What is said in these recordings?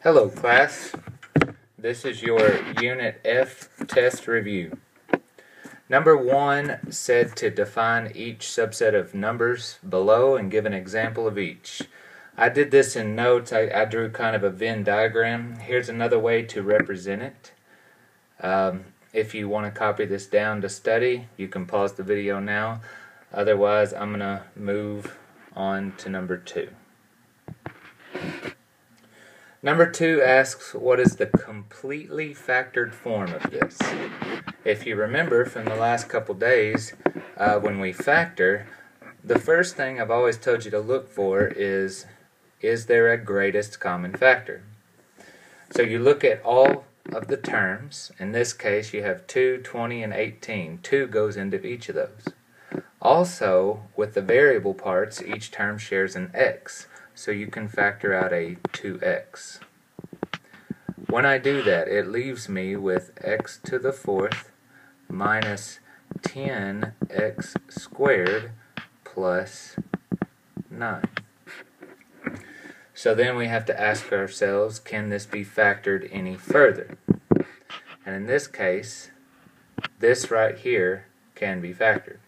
Hello class, this is your Unit F test review. Number 1 said to define each subset of numbers below and give an example of each. I did this in notes. I drew kind of a Venn diagram. Here's another way to represent it. If you want to copy this down to study, you can pause the video now. Otherwise, I'm going to move on to number 2. Number 2 asks, what is the completely factored form of this? If you remember from the last couple days, when we factor, the first thing I've always told you to look for is there a greatest common factor? So you look at all of the terms. In this case, you have 2, 20, and 18. 2 goes into each of those. Also, with the variable parts, each term shares an x. So you can factor out a 2x. When I do that, it leaves me with x to the 4th minus 10x squared plus 9. So then we have to ask ourselves, can this be factored any further? And in this case, this right here can be factored.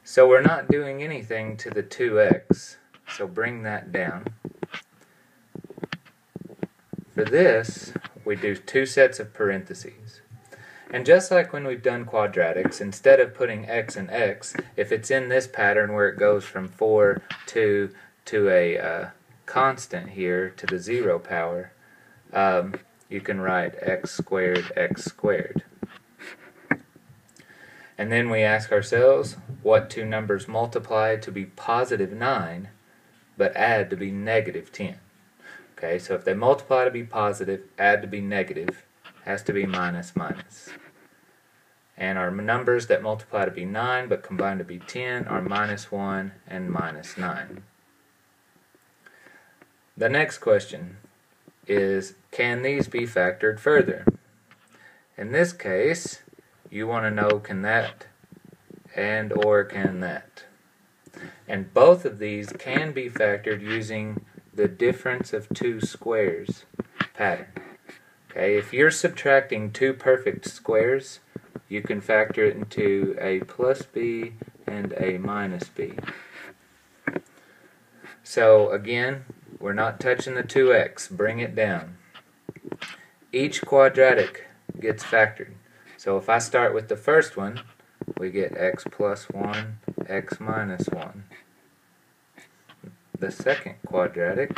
So we're not doing anything to the 2x. So bring that down. For this, we do 2 sets of parentheses. And just like when we've done quadratics, instead of putting x and x, if it's in this pattern where it goes from 4 to a constant here to the 0 power, you can write x squared. And then we ask ourselves, what 2 numbers multiply to be positive 9, but add to be negative 10. Okay, so if they multiply to be positive, add to be negative, has to be minus minus. And our numbers that multiply to be 9 but combine to be 10 are minus 1 and minus 9. The next question is, can these be factored further? In this case, you want to know, can that and or can that? And both of these can be factored using the difference of 2 squares pattern. Okay, if you're subtracting 2 perfect squares, you can factor it into a plus b and a minus b. So again, we're not touching the 2x. Bring it down. Each quadratic gets factored. So if I start with the first one, we get x plus 1, x minus 1. The second quadratic,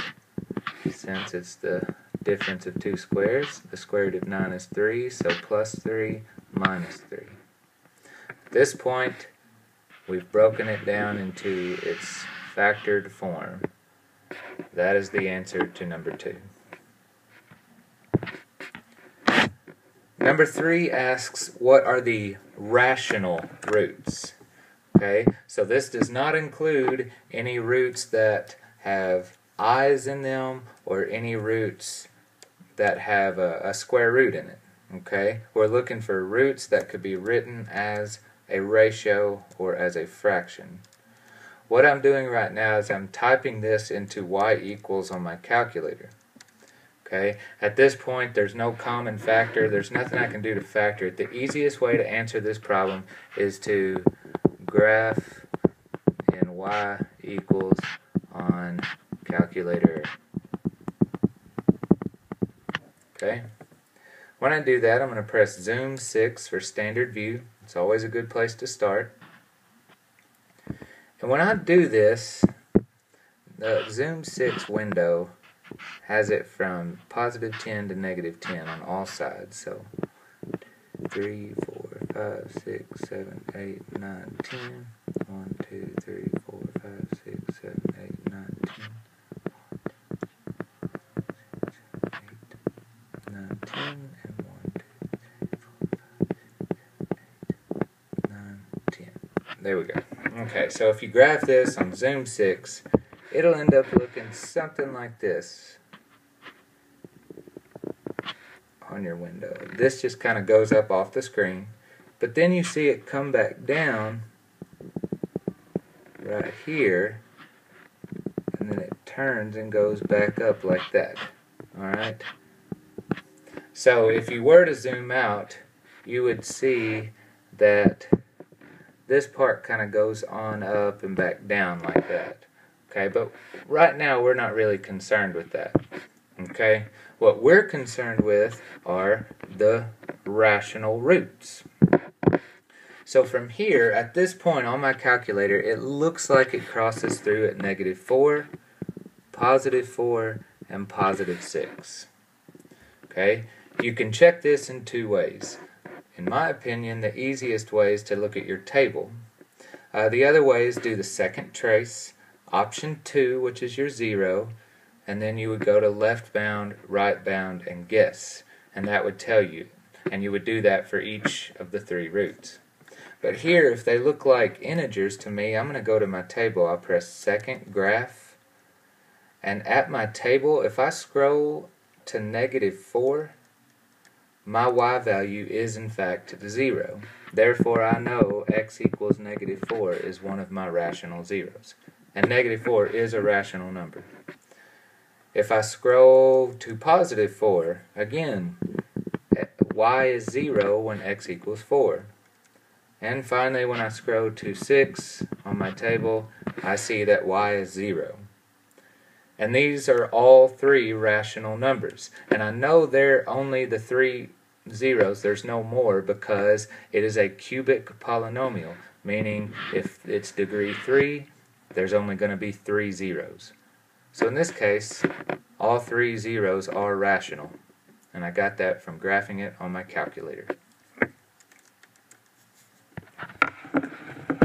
since it's the difference of 2 squares, the square root of 9 is 3, so plus 3 minus 3. At this point, we've broken it down into its factored form. That is the answer to number 2. Number 3 asks, what are the rational roots? Okay, so this does not include any roots that have i's in them or any roots that have a square root in it. Okay, we're looking for roots that could be written as a ratio or as a fraction. What I'm doing right now is I'm typing this into y equals on my calculator. Okay, at this point there's no common factor, there's nothing I can do to factor it. The easiest way to answer this problem is to graph in y equals on calculator. Okay, when I do that, I'm going to press zoom 6 for standard view. It's always a good place to start. And when I do this, the zoom 6 window has it from positive 10 to negative 10 on all sides. So 3, 4, 5, 6, 7, 8, 9, 10. 1, 2, 3, 4, 5, 6, 7, 8, 9, 10. 8, 9, 10, and 1, 2, 3, 4, 5, 6, 7, 8, 9, 10. There we go. Okay, so if you graph this on zoom 6, it'll end up looking something like this on your window. This just kind of goes up off the screen, but then you see it come back down right here, and then it turns and goes back up like that. Alright? So if you were to zoom out, you would see that this part kind of goes on up and back down like that. Okay, but right now we're not really concerned with that. Okay, what we're concerned with are the rational roots. So from here, at this point on my calculator, it looks like it crosses through at -4, +4, and +6. Okay, you can check this in two ways. In my opinion, the easiest way is to look at your table. The other way is do the second trace, option 2, which is your 0, and then you would go to left bound, right bound, and guess, and that would tell you. And you would do that for each of the 3 roots. But here, if they look like integers to me, I'm going to go to my table. I'll press second graph, and at my table, if I scroll to -4, my y value is in fact 0. Therefore, I know x equals -4 is one of my rational zeros. And -4 is a rational number. If I scroll to +4, again, y is 0 when x equals 4. And finally, when I scroll to 6 on my table, I see that y is 0. And these are all 3 rational numbers. And I know they're only the 3 zeros, there's no more, because it is a cubic polynomial, meaning if it's degree 3, there's only going to be 3 zeros. So in this case, all 3 zeros are rational, and I got that from graphing it on my calculator.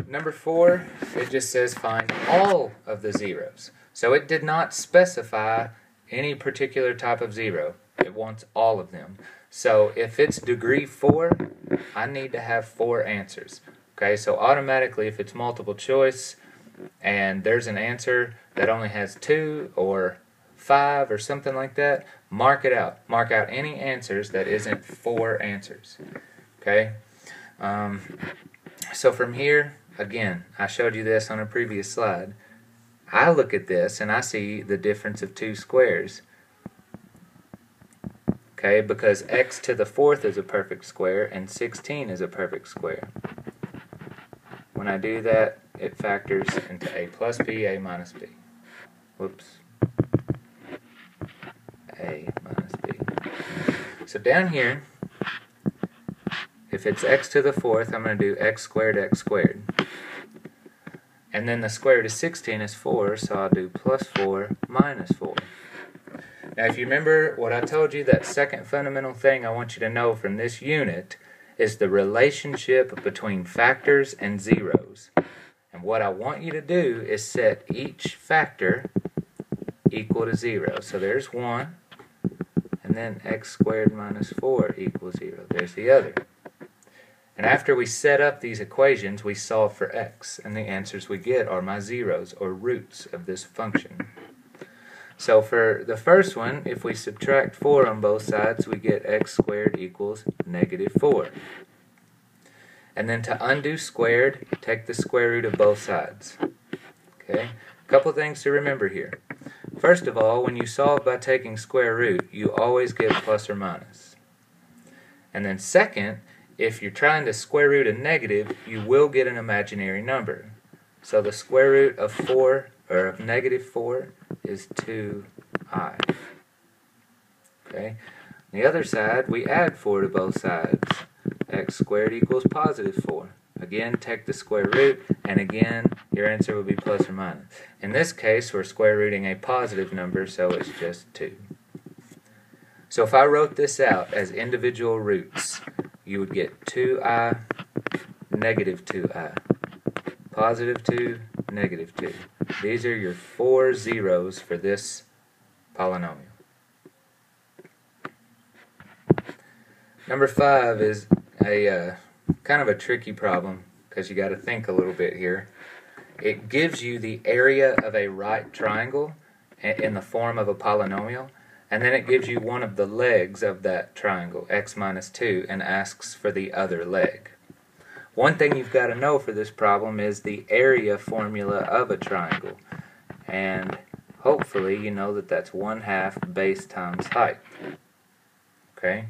Number 4, it just says find all of the zeros. So it did not specify any particular type of zero. It wants all of them. So if it's degree 4, I need to have 4 answers. Okay, so automatically if it's multiple choice and there's an answer that only has 2 or 5 or something like that, mark it out. Mark out any answers that isn't 4 answers. Okay, so from here, again, I showed you this on a previous slide. I look at this and I see the difference of 2 squares. Okay, because x to the 4th is a perfect square and 16 is a perfect square. When I do that, it factors into a plus b, a minus b. Whoops. A minus b. So down here, if it's x to the 4th, I'm going to do x squared. And then the square root of 16 is 4, so I'll do plus 4 minus 4. Now if you remember what I told you, that second fundamental thing I want you to know from this unit is the relationship between factors and zeros. And what I want you to do is set each factor equal to 0. So there's 1, and then x squared minus 4 equals 0. There's the other. And after we set up these equations, we solve for x, and the answers we get are my zeros, or roots of this function. So for the first one, if we subtract 4 on both sides, we get x squared equals -4. And then to undo squared, take the square root of both sides. Okay, a couple things to remember here. First of all, when you solve by taking square root, you always get plus or minus. And then second, if you're trying to square root a negative, you will get an imaginary number. So the square root of 4, or of -4, is 2i. Okay. On the other side, we add 4 to both sides. X squared equals +4. Again, take the square root, and again, your answer will be plus or minus. In this case, we're square rooting a positive number, so it's just 2. So if I wrote this out as individual roots, you would get 2i, -2i, +2, -2. These are your 4 zeros for this polynomial. Number 5 is a kind of a tricky problem because you got to think a little bit here. It gives you the area of a right triangle in the form of a polynomial, and then it gives you one of the legs of that triangle, x minus 2, and asks for the other leg. One thing you've got to know for this problem is the area formula of a triangle. And hopefully you know that that's 1/2 base times height. Okay?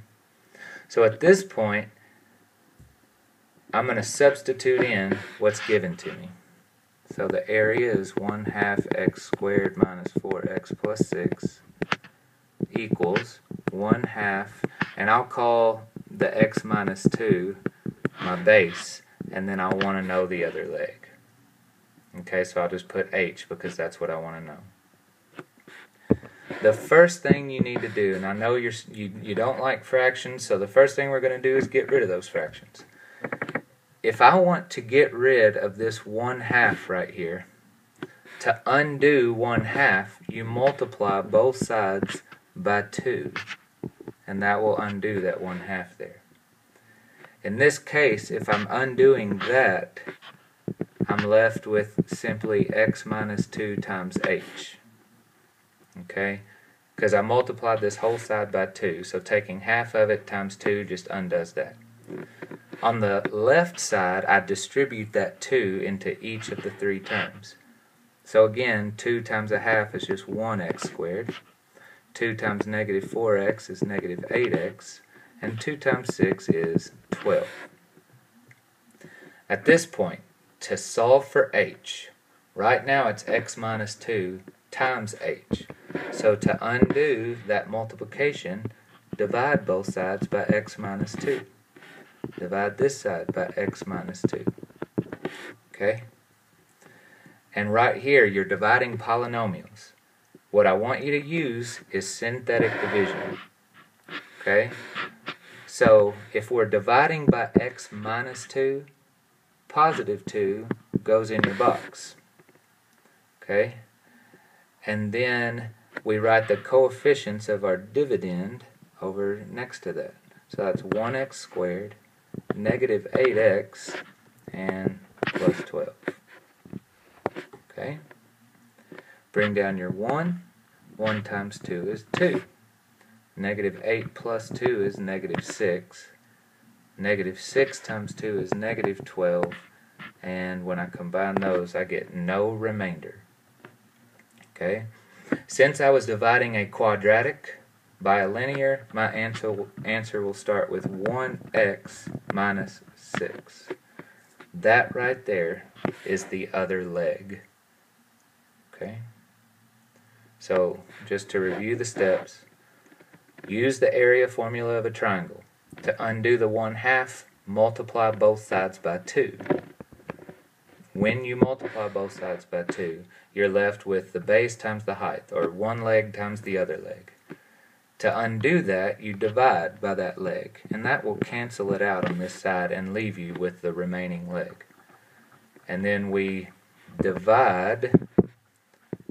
So at this point, I'm going to substitute in what's given to me. So the area is 1/2 x squared minus 4x plus 6 equals 1/2, and I'll call the x minus 2 my base, and then I'll want to know the other leg. Okay, so I'll just put h because that's what I want to know. The first thing you need to do, and I know you don't like fractions, so the first thing we're going to do is get rid of those fractions. If I want to get rid of this 1/2 right here, to undo 1/2, you multiply both sides by 2, and that will undo that 1/2 there. In this case, if I'm undoing that, I'm left with simply x minus 2 times h. Okay? Because I multiplied this whole side by 2, so taking half of it times 2 just undoes that. On the left side, I distribute that 2 into each of the 3 terms. So again, 2 times 1/2 is just 1x squared. 2 times negative 4x is negative 8x. And 2 times 6 is 12. At this point, to solve for h, right now it's x minus 2 times h. So to undo that multiplication, divide both sides by x minus 2. Divide this side by x minus 2. Okay? And right here, you're dividing polynomials. What I want you to use is synthetic division. Okay? So if we're dividing by x minus 2, positive 2 goes in your box. Okay? And then we write the coefficients of our dividend over next to that. So that's 1x squared, negative 8x, and plus 12. Okay? Bring down your 1. 1 times 2 is 2. Negative 8 plus 2 is negative 6. Negative 6 times 2 is negative 12. And when I combine those, I get no remainder. Okay? Since I was dividing a quadratic by a linear, my answer will start with 1x minus 6. That right there is the other leg. Okay? So, just to review the steps, use the area formula of a triangle. To undo the 1/2, multiply both sides by 2. When you multiply both sides by 2, you're left with the base times the height, or one leg times the other leg. To undo that, you divide by that leg, and that will cancel it out on this side and leave you with the remaining leg. And then we divide,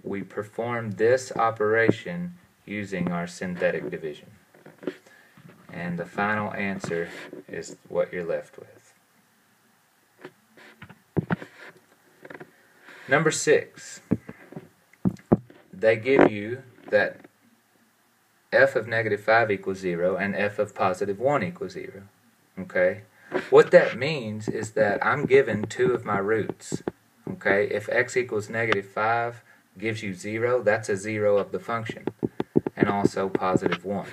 we perform this operation using our synthetic division. And the final answer is what you're left with. Number 6. They give you that f of negative 5 equals 0 and f of positive 1 equals 0. Okay? What that means is that I'm given 2 of my roots. Okay? If x equals negative 5 gives you 0, that's a 0 of the function. And also positive 1.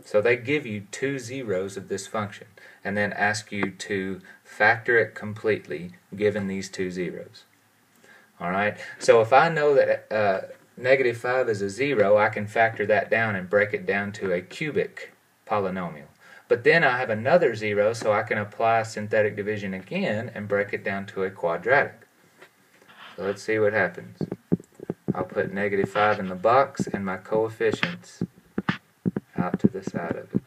So they give you 2 zeros of this function and then ask you to factor it completely given these 2 zeros. Alright, so if I know that negative 5 is a 0, I can factor that down and break it down to a cubic polynomial. But then I have another 0, so I can apply synthetic division again and break it down to a quadratic. So let's see what happens. I'll put negative 5 in the box and my coefficients out to the side of it.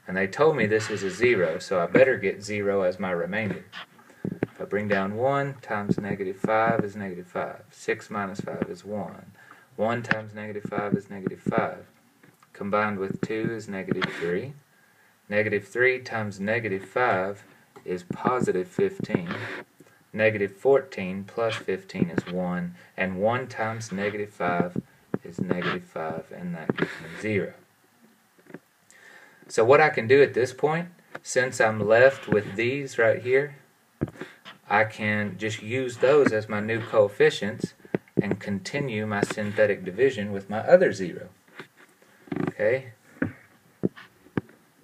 And they told me this is a 0, so I better get 0 as my remainder. If I bring down 1 times negative 5 is negative 5. 6 minus 5 is 1. 1 times negative 5 is negative 5. Combined with 2 is negative 3. Negative 3 times negative 5 is positive 15. Negative 14 plus 15 is 1. And 1 times negative 5 is negative 5, and that gives me 0. So what I can do at this point, since I'm left with these right here, I can just use those as my new coefficients, and continue my synthetic division with my other 0. Okay?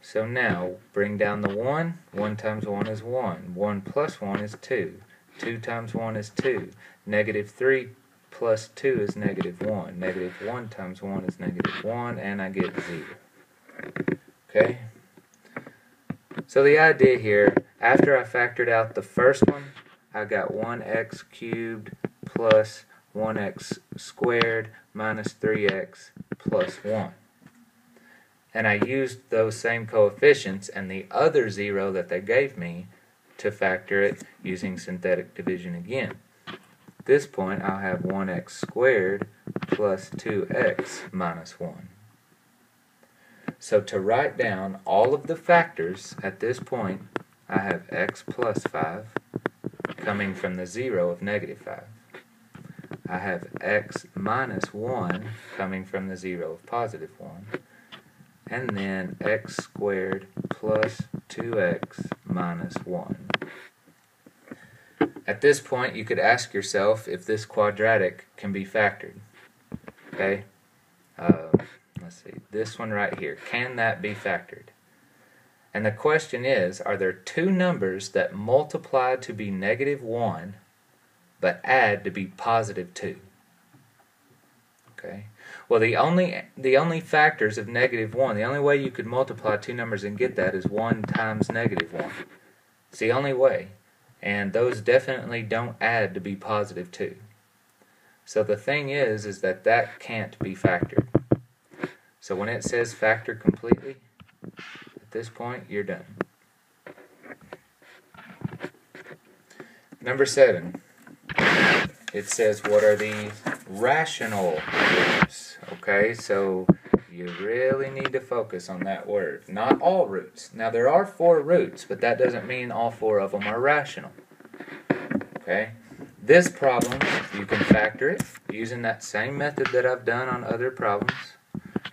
So now, bring down the 1. 1 times 1 is 1. 1 plus 1 is 2. 2 times 1 is 2. Negative 3 plus 2 is negative 1. Negative 1 times 1 is negative 1, and I get 0. Okay? So the idea here, after I factored out the first one, I got 1x cubed plus 1x squared minus 3x plus 1. And I used those same coefficients and the other 0 that they gave me to factor it using synthetic division again. At this point, I'll have 1x squared plus 2x minus 1. So to write down all of the factors at this point, I have x plus 5 coming from the 0 of negative 5. I have x minus 1 coming from the 0 of positive 1. And then x squared plus 2x minus 1. At this point, you could ask yourself if this quadratic can be factored. Okay? Let's see. This one right here. Can that be factored? And the question is, are there two numbers that multiply to be negative 1 but add to be positive 2? Okay. Well, the only factors of negative 1, the only way you could multiply two numbers and get that is 1 times negative 1. It's the only way. And those definitely don't add to be positive 2. So the thing is that can't be factored. So when it says factor completely, at this point, you're done. Number 7. It says, what are the rational roots? Okay, so you really need to focus on that word. Not all roots. Now, there are 4 roots, but that doesn't mean all 4 of them are rational. Okay? This problem, you can factor it using that same method that I've done on other problems.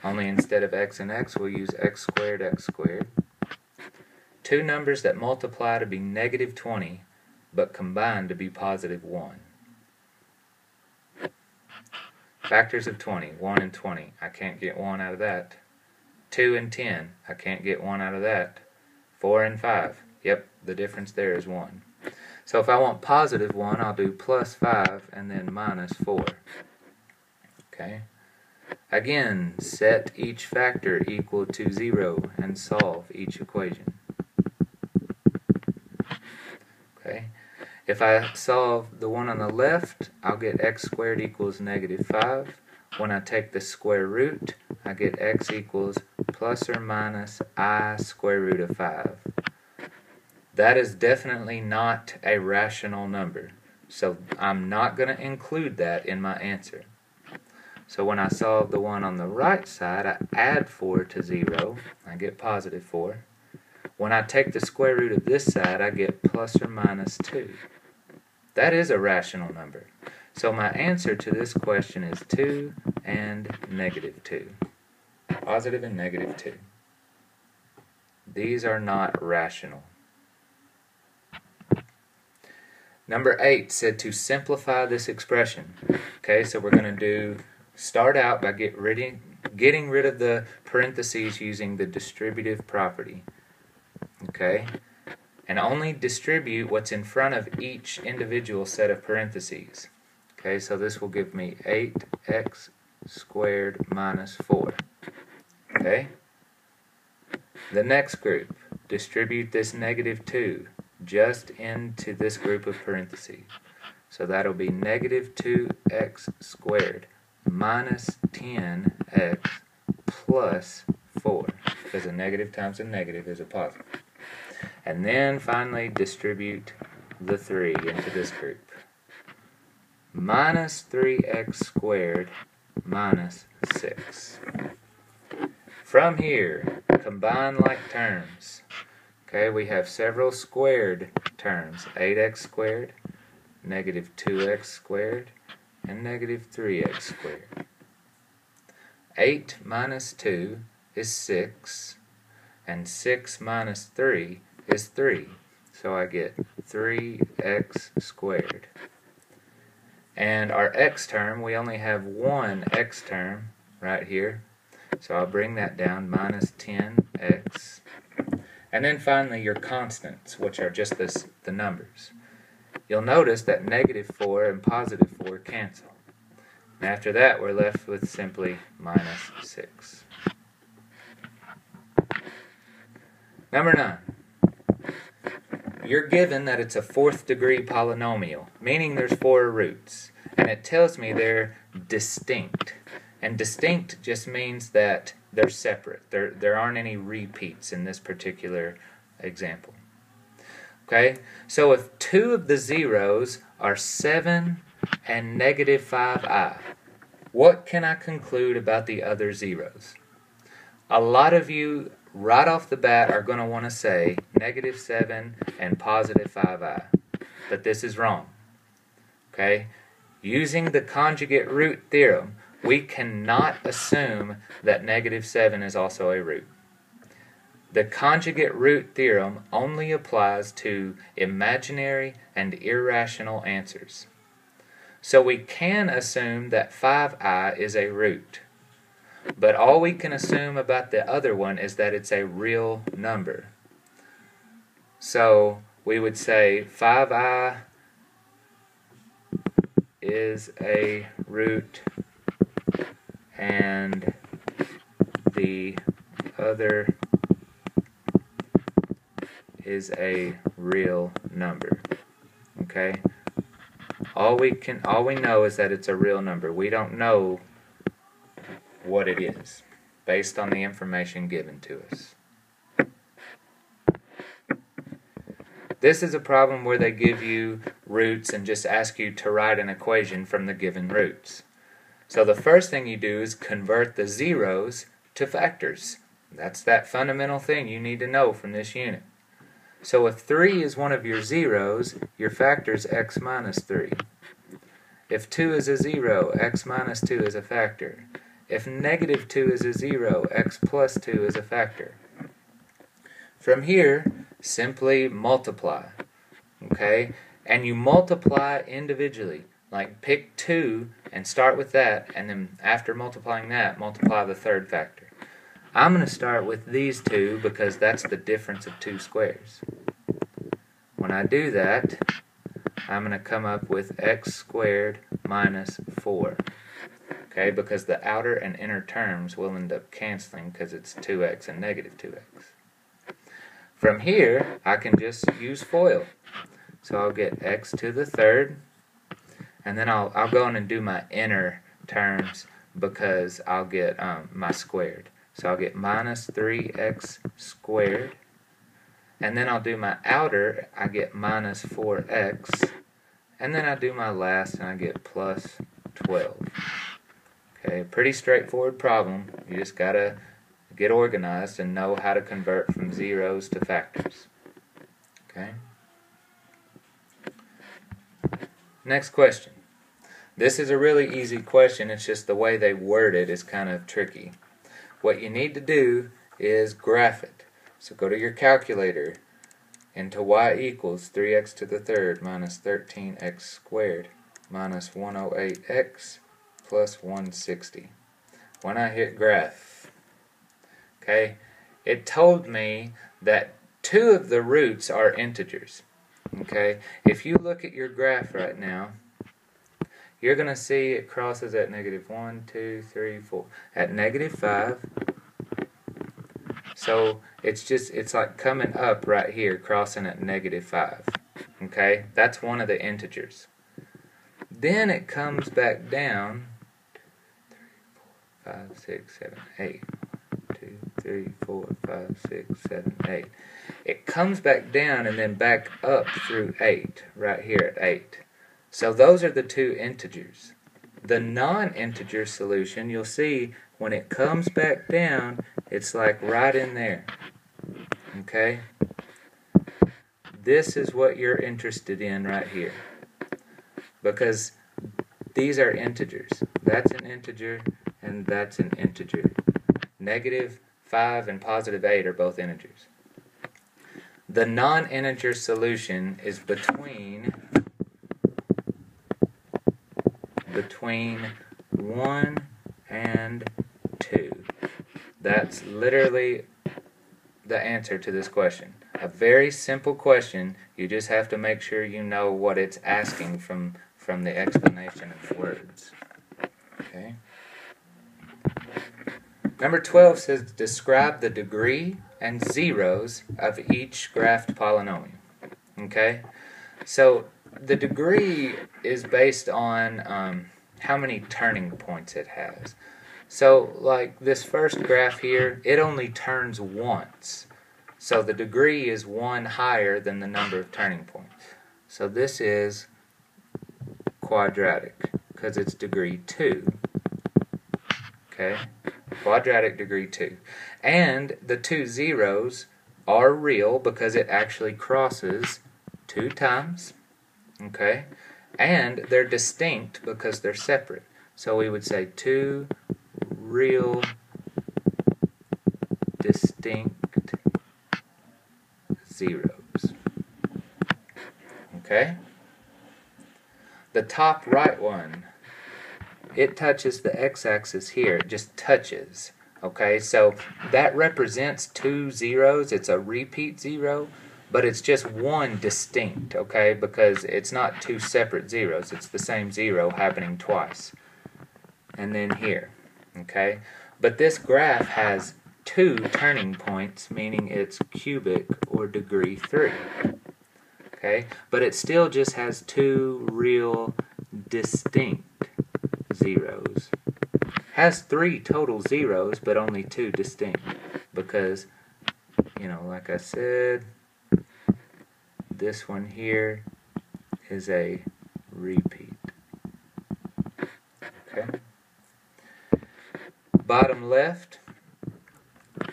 Only instead of x and x, we'll use x squared. Two numbers that multiply to be negative 20, but combine to be positive 1. Factors of 20, 1 and 20. I can't get 1 out of that. 2 and 10. I can't get 1 out of that. 4 and 5. Yep, the difference there is 1. So if I want positive 1, I'll do plus 5 and then minus 4. Okay? Again, set each factor equal to 0 and solve each equation. Okay? If I solve the one on the left, I'll get x squared equals negative 5. When I take the square root, I get x equals plus or minus I square root of 5. That is definitely not a rational number, so I'm not going to include that in my answer. So when I solve the one on the right side, I add 4 to 0. I get positive 4. When I take the square root of this side, I get plus or minus 2. That is a rational number. So my answer to this question is 2 and negative 2. Positive and negative 2. These are not rational. Number 8 said to simplify this expression. Okay, so we're going to start out by getting rid of the parentheses using the distributive property. Okay? And only distribute what's in front of each individual set of parentheses. Okay, so this will give me 8x squared minus 4. Okay? The next group, distribute this negative 2 just into this group of parentheses. So that'll be negative 2x squared minus 10x plus 4. Because a negative times a negative is a positive. And then finally distribute the 3 into this group. Minus 3x squared minus 6. From here, combine like terms. Okay, we have several squared terms. 8x squared, negative 2x squared, and negative 3x squared. 8 minus 2 is 6, and 6 minus 3 is 3. So I get 3x squared. And our x term, we only have one x term right here. So I'll bring that down, minus 10x. And then finally your constants, which are just the numbers. You'll notice that negative 4 and positive 4 cancel. And after that, we're left with simply minus 6. Number 9. You're given that it's a 4th degree polynomial, meaning there's 4 roots. And it tells me they're distinct. And distinct just means that they're separate. There aren't any repeats in this particular example. Okay? So if 2 of the zeros are 7 and negative 5i, what can I conclude about the other zeros? A lot of you right off the bat are going to want to say negative 7 and positive 5i. But this is wrong. Okay? Using the conjugate root theorem, we cannot assume that negative 7 is also a root. The conjugate root theorem only applies to imaginary and irrational answers. So we can assume that 5i is a root. But all we can assume about the other one is that it's a real number. So we would say 5i is a root and the other is a real number. Okay? All we know is that it's a real number. We don't know what it is based on the information given to us. This is a problem where they give you roots and just ask you to write an equation from the given roots. So the first thing you do is convert the zeros to factors. That's that fundamental thing you need to know from this unit. So if 3 is one of your zeros, your factor is x minus 3. If 2 is a 0, x minus 2 is a factor. If negative 2 is a 0, x plus 2 is a factor. From here, simply multiply. Okay? And you multiply individually. Like pick 2 and start with that, and then after multiplying that, multiply the third factor. I'm going to start with these two because that's the difference of 2 squares. When I do that, I'm going to come up with x squared minus 4. Okay, because the outer and inner terms will end up canceling because it's 2x and negative 2x. From here, I can just use FOIL. So I'll get x to the third, and then I'll go in and do my inner terms because I'll get my squared. So I'll get minus 3x squared, and then I'll do my outer, I get minus 4x, and then I do my last and I get plus 12. Okay, pretty straightforward problem. You just gotta get organized and know how to convert from zeros to factors. Okay? Next question. This is a really easy question, it's just the way they word it is kind of tricky. What you need to do is graph it. So go to your calculator into y equals 3x to the third minus 13x squared minus 108x plus 160. When I hit graph, okay, it told me that 2 of the roots are integers. Okay, if you look at your graph right now, you're going to see it crosses at negative 1, 2, 3, 4, at negative 5. So it's like coming up right here, crossing at negative 5. Okay, that's one of the integers. Then it comes back down 3, 4, 5, 6, 7, 8. 2, 3, 4, 5, 6, 7, 8. It comes back down and then back up through 8, right here at 8. So those are the 2 integers. The non-integer solution, you'll see when it comes back down, it's like right in there. Okay? This is what you're interested in right here. Because these are integers. That's an integer and that's an integer. Negative 5 and positive 8 are both integers. The non-integer solution is between between 1 and 2. That's literally the answer to this question. A very simple question. You just have to make sure you know what it's asking from the explanation of the words. Okay. Number 12 says describe the degree and zeros of each graphed polynomial. Okay? So the degree is based on how many turning points it has. So like this first graph here, it only turns once. So the degree is 1 higher than the number of turning points. So this is quadratic because it's degree 2. Okay? Quadratic degree 2. And the 2 zeros are real because it actually crosses 2 times. Okay? And they're distinct because they're separate. So we would say 2 real distinct zeros. Okay? The top right one, it touches the x-axis here. It just touches. Okay, so that represents 2 zeros. It's a repeat 0, but it's just one distinct, okay, because it's not 2 separate zeros. It's the same 0 happening twice. And then here, okay? But this graph has 2 turning points, meaning it's cubic or degree 3. Okay, but it still just has 2 real distinct zeros. Has 3 total zeros, but only 2 distinct. Because, you know, like I said, this one here is a repeat. Okay. Bottom left,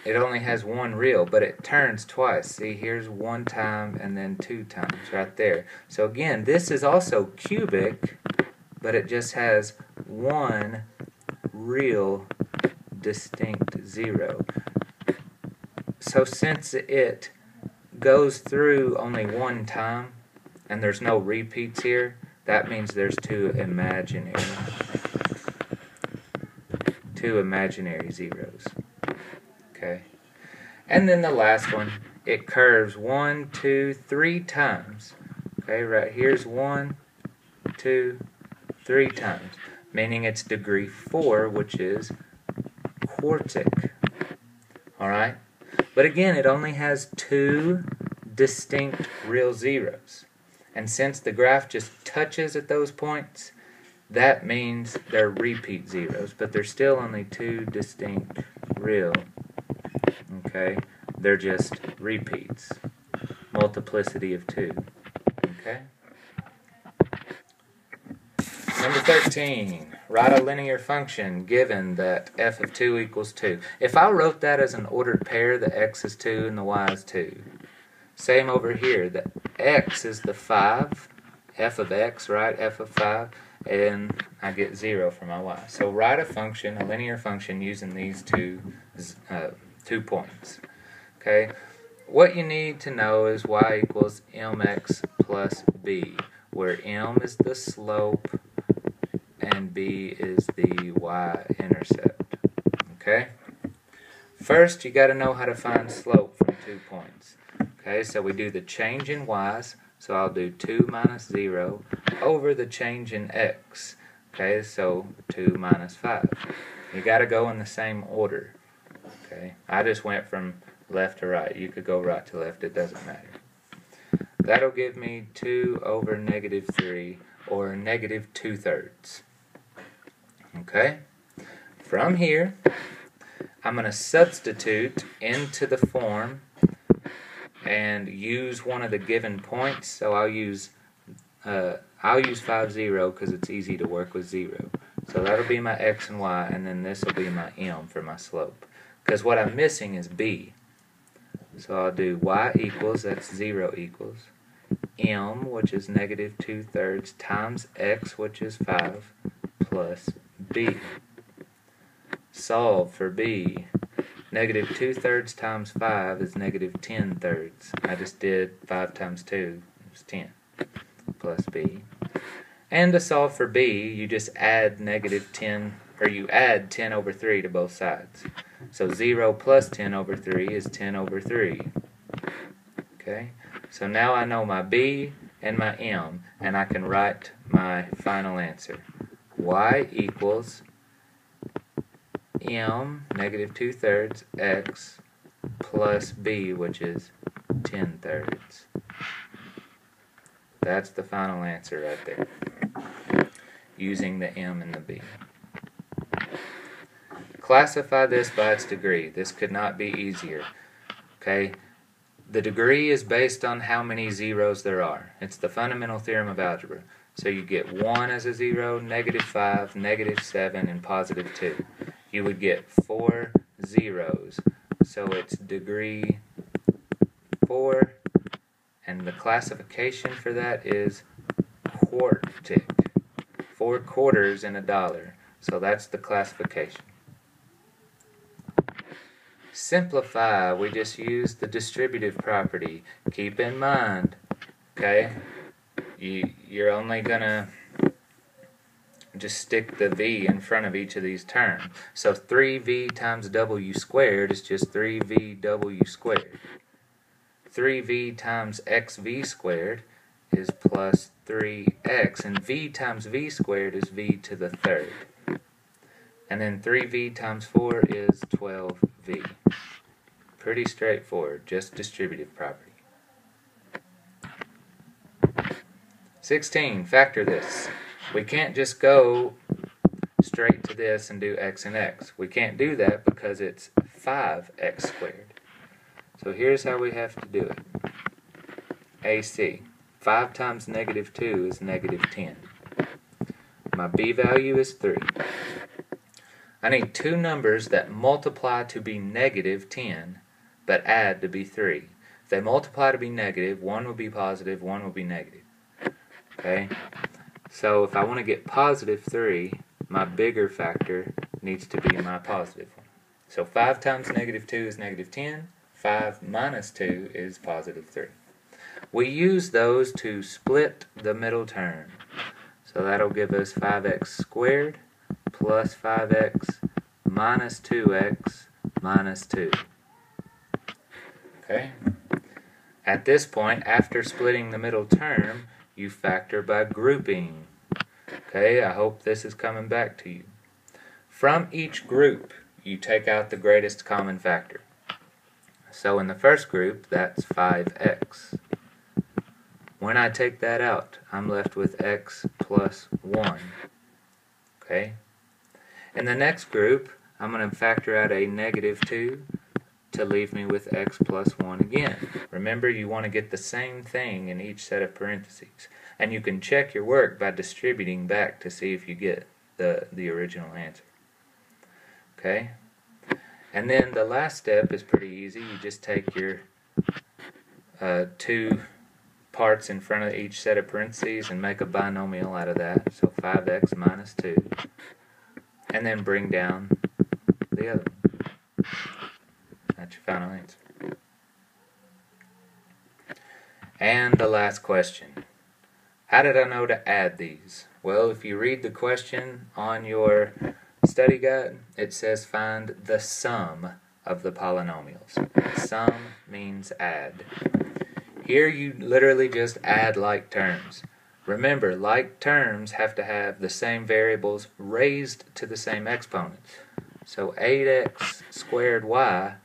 it only has 1 real, but it turns twice. See, here's 1 time and then 2 times right there. So again, this is also cubic, but it just has 1 real distinct 0. So since it goes through only 1 time, and there's no repeats here, that means there's 2 imaginary zeros. Okay. And then the last one, it curves 1, 2, 3 times. Okay, right here's 1, 2, 3 times, meaning it's degree 4, which is quartic. Alright? But again, it only has 2 distinct real zeros. And since the graph just touches at those points, that means they're repeat zeros, but they're still only 2 distinct real. Okay? They're just repeats. Multiplicity of 2. Okay? Number 13. Write a linear function given that f of 2 equals 2. If I wrote that as an ordered pair, the x is 2 and the y is 2. Same over here. The x is the 5. F of x, right? F of 5. And I get 0 for my y. So write a function, a linear function, using these two points. Okay? What you need to know is y equals mx plus b, where m is the slope and b is the y-intercept. Okay? First, you got to know how to find slope from 2 points. Okay, so we do the change in y's. So I'll do 2 minus 0 over the change in x. Okay, so 2 minus 5. You got to go in the same order. Okay, I just went from left to right. You could go right to left. It doesn't matter. That'll give me 2 over negative 3, or negative 2/3. Okay, from here, I'm going to substitute into the form and use one of the given points. So I'll use 5, 0 because it's easy to work with 0. So that'll be my x and y, and then this will be my m for my slope. Because what I'm missing is b. So I'll do y equals, that's 0 equals, m, which is negative 2/3, times x, which is 5, plus b. Solve for b. Negative 2/3 times 5 is negative 10/3. I just did 5 times 2, it's 10, plus b. And to solve for b, you just add negative 10, or you add 10 over 3 to both sides. So 0 plus 10 over 3 is 10 over 3. Okay? So now I know my b and my m, and I can write my final answer. Y equals m, negative 2/3, x, plus b, which is 10/3. That's the final answer right there, using the m and the b. Classify this by its degree. This could not be easier. Okay? The degree is based on how many zeros there are. It's the fundamental theorem of algebra. So you get 1 as a 0, negative 5, negative 7, and positive 2. You would get 4 zeros. So it's degree 4, and the classification for that is quartic. 4 quarters in a dollar. So that's the classification. Simplify, we just use the distributive property. Keep in mind, okay, you're only going to just stick the v in front of each of these terms. So 3v times w squared is just 3vw squared. 3v times xv squared is plus 3x, and v times v squared is v to the third. And then 3v times 4 is 12v. Pretty straightforward, just distributive property. 16, factor this. We can't just go straight to this and do x and x. We can't do that because it's 5x squared. So here's how we have to do it. AC. 5 times negative 2 is negative 10. My b value is 3. I need two numbers that multiply to be negative 10, but add to be 3. If they multiply to be negative, one will be positive, one will be negative. Okay? So if I want to get positive 3, my bigger factor needs to be my positive one. So 5 times negative 2 is negative 10. 5 minus 2 is positive 3. We use those to split the middle term. So that'll give us 5x squared plus 5x minus 2x minus 2. Okay? At this point, after splitting the middle term, you factor by grouping. Okay, I hope this is coming back to you. From each group, you take out the greatest common factor. So in the first group, that's 5x. When I take that out, I'm left with x plus 1. Okay? In the next group, I'm going to factor out a negative 2 to leave me with x plus 1 again. Remember, you want to get the same thing in each set of parentheses. And you can check your work by distributing back to see if you get the original answer. Okay? And then the last step is pretty easy. You just take your two parts in front of each set of parentheses and make a binomial out of that. So 5x minus 2. And then bring down the other one. That's your final answer. And the last question. How did I know to add these? Well, if you read the question on your study guide, it says find the sum of the polynomials. Sum means add. Here you literally just add like terms. Remember, like terms have to have the same variables raised to the same exponents. So 8x squared y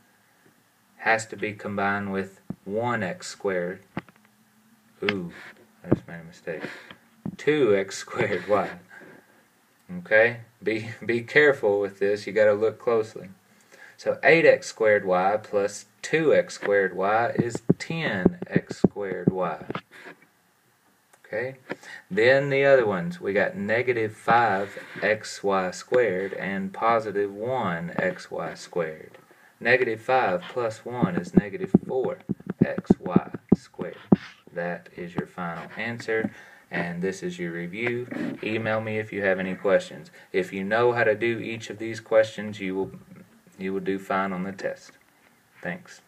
has to be combined with 1x squared. Ooh, I just made a mistake. 2x squared y. Okay? Be careful with this. You got to look closely. So 8x squared y plus 2x squared y is 10x squared y. Okay? Then the other ones. We got negative 5xy squared and positive 1xy squared. Negative 5 plus 1 is negative 4xy squared. That is your final answer. And this is your review. Email me if you have any questions. If you know how to do each of these questions, you will do fine on the test. Thanks.